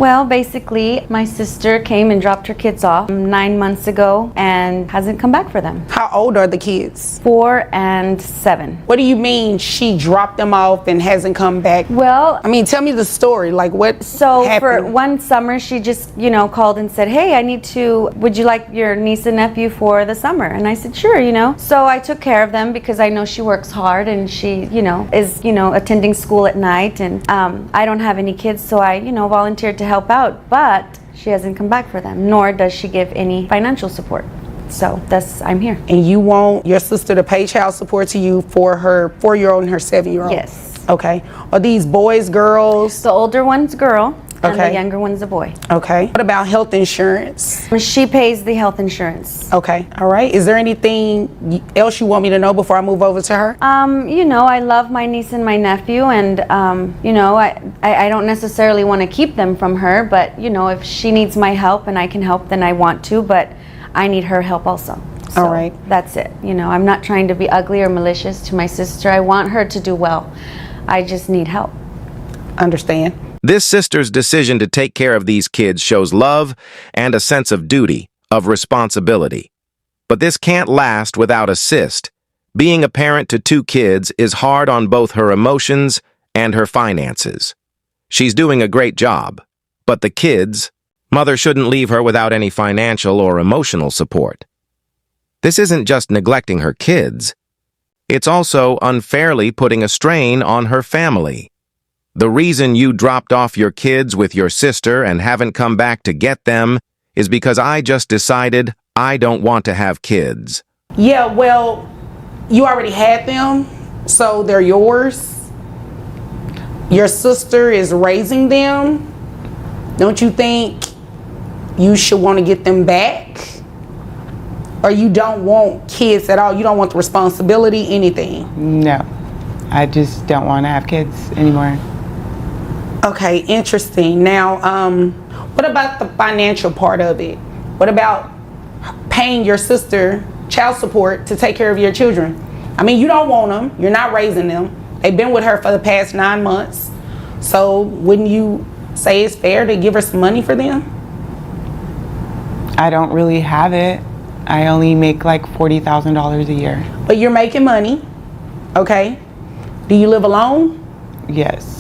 Well, basically, my sister came and dropped her kids off 9 months ago and hasn't come back for them. How old are the kids? 4 and 7. What do you mean she dropped them off and hasn't come back? Well, I mean, tell me the story. Like, what so happened? for one summer, she just, called and said, hey, would you like your niece and nephew for the summer? And I said, sure. So I took care of them because I know she works hard and she, is, attending school at night. And I don't have any kids, so I, volunteered to help out. But she hasn't come back for them, nor does she give any financial support. So I'm here. And you want your sister to pay child support to you for her 4-year-old and her 7-year-old? Yes. Okay. Are these boys, girls? The older one's a girl. And Okay. the younger one's a boy. Okay. What about health insurance? She pays the health insurance. Okay. All right. Is there anything else you want me to know before I move over to her? I love my niece and my nephew, and I don't necessarily want to keep them from her, but if she needs my help and I can help, then I want to, but I need her help also. So All right. That's it. I'm not trying to be ugly or malicious to my sister. I want her to do well. I just need help. Understand. This sister's decision to take care of these kids shows love and a sense of duty, of responsibility. But this can't last without assist. Being a parent to 2 kids is hard on both her emotions and her finances. She's doing a great job. But the kids, mother shouldn't leave her without any financial or emotional support. This isn't just neglecting her kids. It's also unfairly putting a strain on her family. The reason you dropped off your kids with your sister and haven't come back to get them is because I just decided I don't want to have kids. Yeah, well, you already had them, so they're yours. Your sister is raising them. Don't you think you should want to get them back? Or you don't want kids at all? You don't want the responsibility, anything? No, I just don't want to have kids anymore. Okay, interesting. Now, what about the financial part of it? What about paying your sister child support to take care of your children? I mean, you don't want them. You're not raising them. They've been with her for the past 9 months. So wouldn't you say it's fair to give her some money for them? I don't really have it. I only make like $40,000 a year. But you're making money, okay? Do you live alone? Yes.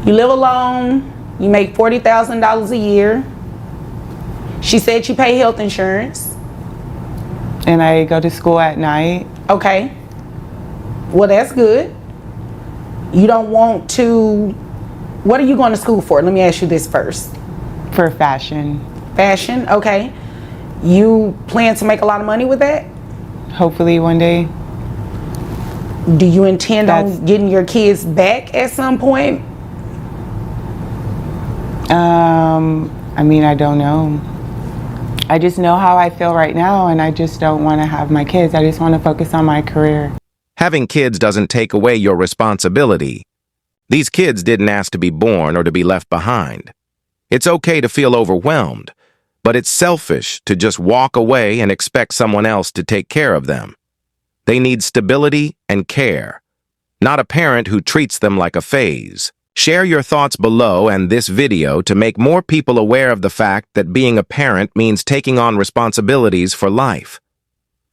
You live alone, you make $40,000 a year. She said you pay health insurance. And I go to school at night. Okay. Well, that's good. You don't want to, what are you going to school for? Let me ask you this first. For fashion. Fashion, okay. You plan to make a lot of money with that? Hopefully one day. Do you intend on getting your kids back at some point? I mean, I don't know. I just know how I feel right now, and I just don't want to have my kids. I just want to focus on my career. Having kids doesn't take away your responsibility. These kids didn't ask to be born or to be left behind. It's okay to feel overwhelmed, but it's selfish to just walk away and expect someone else to take care of them. They need stability and care, not a parent who treats them like a phase. Share your thoughts below and this video to make more people aware of the fact that being a parent means taking on responsibilities for life.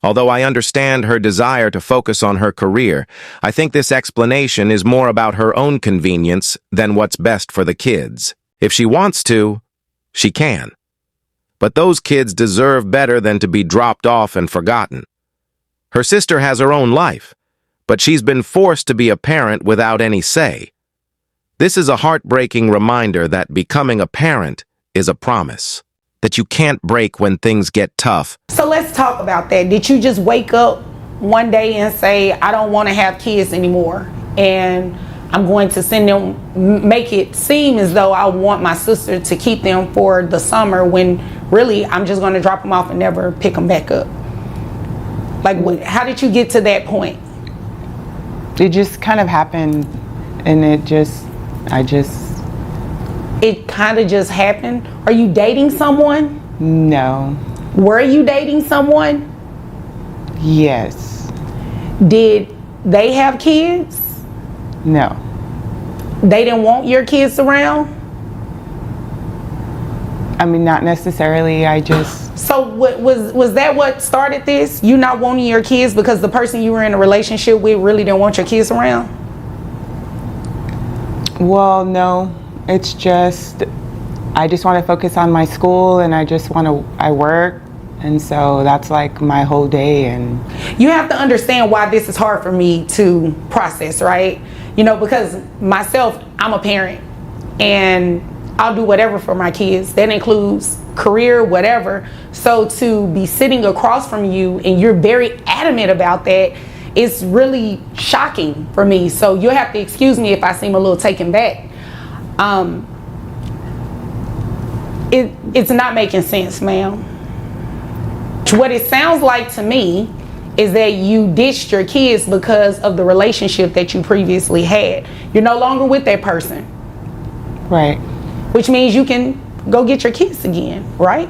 Although I understand her desire to focus on her career, I think this explanation is more about her own convenience than what's best for the kids. If she wants to, she can. But those kids deserve better than to be dropped off and forgotten. Her sister has her own life, but she's been forced to be a parent without any say. This is a heartbreaking reminder that becoming a parent is a promise that you can't break when things get tough. So let's talk about that. Did you just wake up one day and say, I don't want to have kids anymore, and I'm going to send them, make it seem as though I want my sister to keep them for the summer, when really I'm just going to drop them off and never pick them back up? Like, how did you get to that point? It just kind of happened, and it kind of just happened? Are you dating someone? No. Were you dating someone? Yes. Did they have kids? No. They didn't want your kids around? I mean, not necessarily. I just, So was that what started this? You not wanting your kids because the person you were in a relationship with really didn't want your kids around? well, no. It's just, I just want to focus on my school, and I work. And so that's like my whole day. And You have to understand why this is hard for me to process, right? You know, because myself, I'm a parent and I'll do whatever for my kids. That includes career, whatever. So to be sitting across from you and you're very adamant about that, it's really shocking for me. So you'll have to excuse me if I seem a little taken back. It's not making sense, ma'am. What it sounds like to me is that you ditched your kids because of the relationship that you previously had. You're no longer with that person, right. which means you can go get your kids again, right?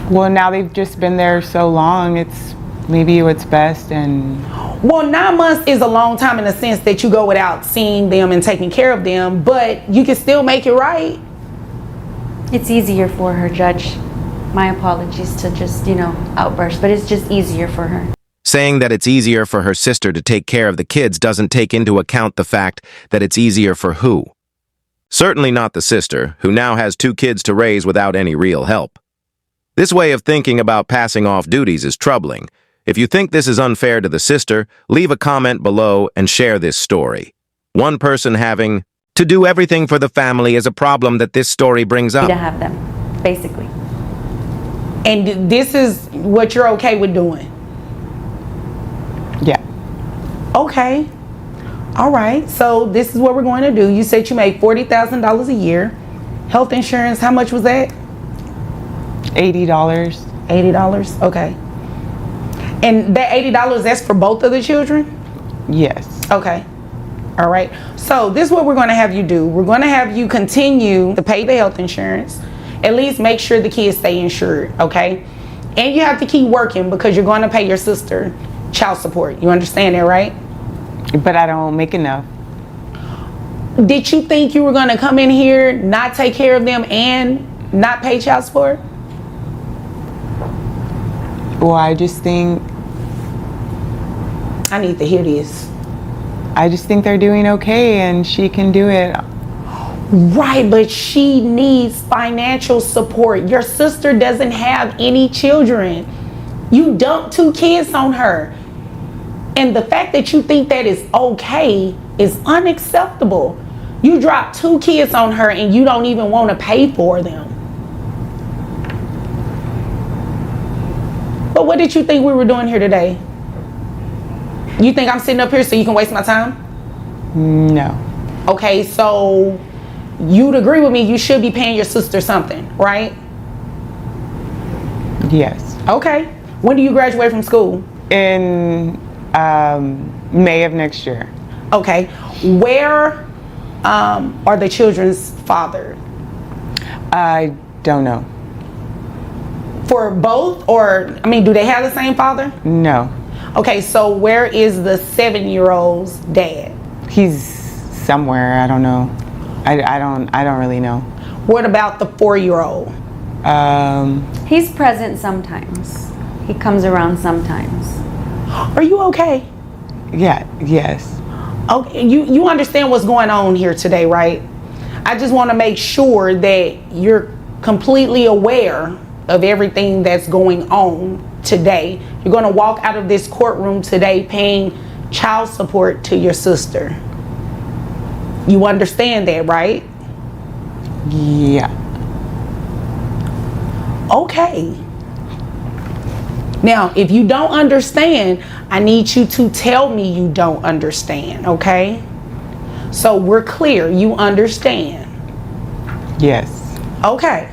Well, now they've just been there so long, it's maybe what's best. And Well, 9 months is a long time in the sense that you go without seeing them and taking care of them, but you can still make it right. It's easier for her, Judge. My apologies to just, outburst, but it's just easier for her. Saying that it's easier for her sister to take care of the kids doesn't take into account the fact that it's easier for who? Certainly not the sister, who now has 2 kids to raise without any real help. This way of thinking about passing off duties is troubling. If you think this is unfair to the sister, leave a comment below and share this story. One person having to do everything for the family is a problem that this story brings up. To have them, basically. And this is what you're okay with doing. yeah, Okay. All right. So this is what we're going to do. You said you make $40,000 a year. Health insurance, how much was that? $80. $80. Okay. And that $80, that's for both of the children? Yes. Okay. All right. So this is what we're going to have you do. We're going to have you continue to pay the health insurance. At least make sure the kids stay insured, okay? And you have to keep working because you're going to pay your sister child support. You understand that, right? But I don't make enough. Did you think you were going to come in here, not take care of them, and not pay child support? Well, I just think I need to hear this. they're doing okay, and she can do it. Right, but she needs financial support. Your sister doesn't have any children. You dumped 2 kids on her. And the fact that you think that is okay is unacceptable. You dropped 2 kids on her and you don't even want to pay for them. But what did you think we were doing here today? You think I'm sitting up here so you can waste my time? No. Okay, so you'd agree with me, you should be paying your sister something, right? Yes. Okay. When do you graduate from school? In May of next year. Okay. Where are the children's father? I don't know. For both, or, do they have the same father? No. Okay, so where is the 7-year-old's dad? He's somewhere. I don't know. I don't really know. What about the 4-year-old? He's present sometimes. He comes around sometimes. Are you okay? Yeah. Yes. Okay, you understand what's going on here today, right? I just want to make sure that you're completely aware of everything that's going on today. You're going to walk out of this courtroom today paying child support to your sister. You understand that, right? Yeah. Okay. Now, if you don't understand, I need you to tell me you don't understand, okay? So we're clear, you understand. Yes. Okay.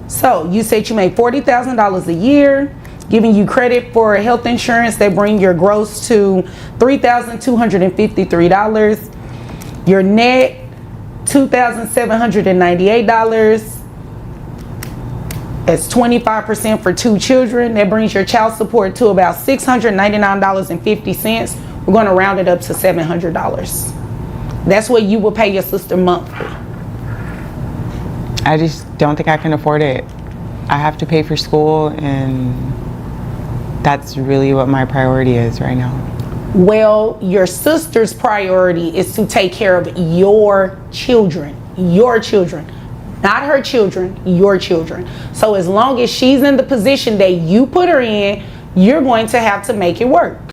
So you said you make $40,000 a year, giving you credit for health insurance that bring your gross to $3,253. Your net, $2,798. That's 25% for 2 children. That brings your child support to about $699.50. We're going to round it up to $700. That's what you will pay your sister monthly. I just don't think I can afford it. I have to pay for school, and that's really what my priority is right now. Well, your sister's priority is to take care of your children, not her children, your children. So as long as she's in the position that you put her in, you're going to have to make it work.